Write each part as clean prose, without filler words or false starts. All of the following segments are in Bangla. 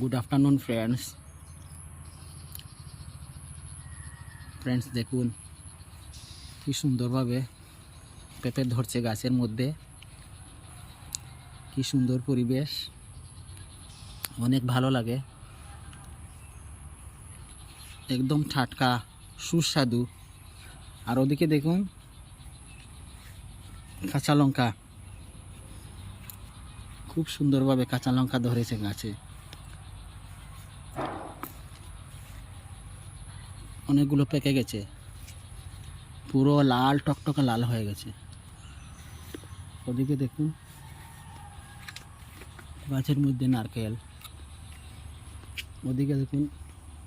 গুড আফটারনুন ফ্রেন্ডস দেখুন কি সুন্দরভাবে পেঁপে ধরছে গাছের মধ্যে। কি সুন্দর পরিবেশ, অনেক ভালো লাগে, একদম টাটকা সুস্বাদু। আর ওদিকে দেখুন কাঁচা লঙ্কা, খুব সুন্দরভাবে কাঁচা লঙ্কা ধরেছে গাছে। অনেকগুলো পেকে গেছে, পুরো লাল টকটকে লাল হয়ে গেছে। ওদিকে দেখুন গাছের মধ্যে নারকেল, ওদিকে দেখুন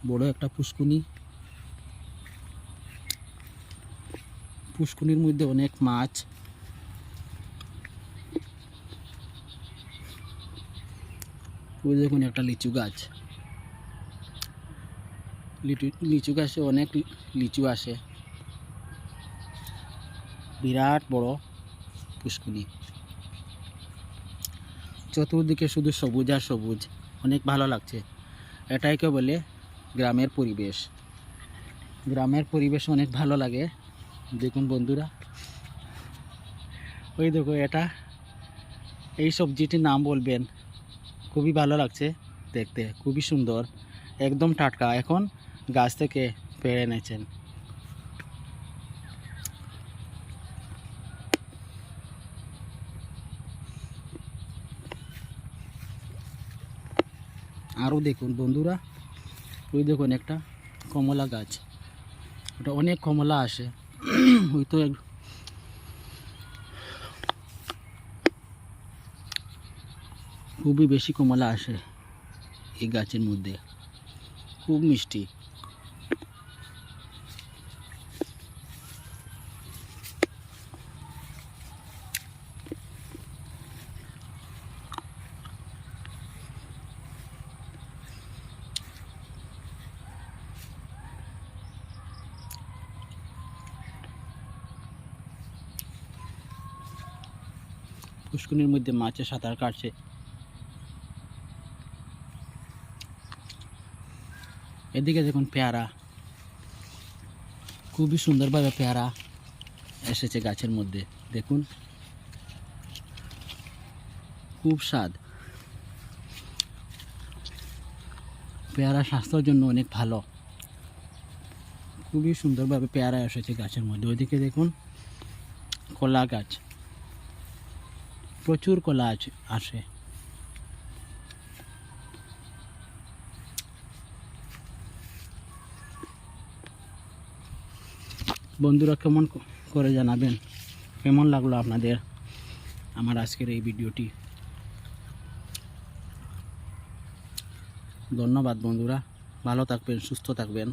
বড় একটা পুষ্কুনি, পুষ্কুনির মধ্যে অনেক মাছ। ওই দেখুন একটা লিচু গাছ, লিচু গাছে অনেক লিচু আসে, বিরাট বড় পুষ্কুনি। চতুর্দিকে শুধু সবুজ আর সবুজ, অনেক ভালো লাগছে। এটাইকে বলে গ্রামের পরিবেশ। গ্রামের পরিবেশ অনেক ভালো লাগে। দেখুন বন্ধুরা, ওই দেখো এটা, এই সবজিটির নাম বলবেন, খুবই ভালো লাগছে দেখতে, খুবই সুন্দর, একদম টাটকা, এখন গাছ থেকে পেড়ে এনেছেন। আরও দেখুন বন্ধুরা, ওই দেখুন একটা কমলা গাছ, ওটা অনেক কমলা আসে। ওই তো খুবই বেশি কমলা আসে এই গাছের মধ্যে, খুব মিষ্টি। পুষ্কুনির মধ্যে মাছে সাঁতার কাটছে। এদিকে দেখুন পেয়ারা, খুবই সুন্দরভাবে পেয়ারা এসেছে গাছের মধ্যে, দেখুন খুব স্বাদ। পেয়ারা স্বাস্থ্যের জন্য অনেক ভালো, খুবই সুন্দরভাবে পেয়ারা এসেছে গাছের মধ্যে। ওইদিকে দেখুন কলা গাছ, প্রচুর কলা আসে। বন্ধুরা কেমন করে জানাবেন, কেমন লাগলো আপনাদের আমার আজকের এই ভিডিওটি। ধন্যবাদ বন্ধুরা, ভালো থাকবেন, সুস্থ থাকবেন।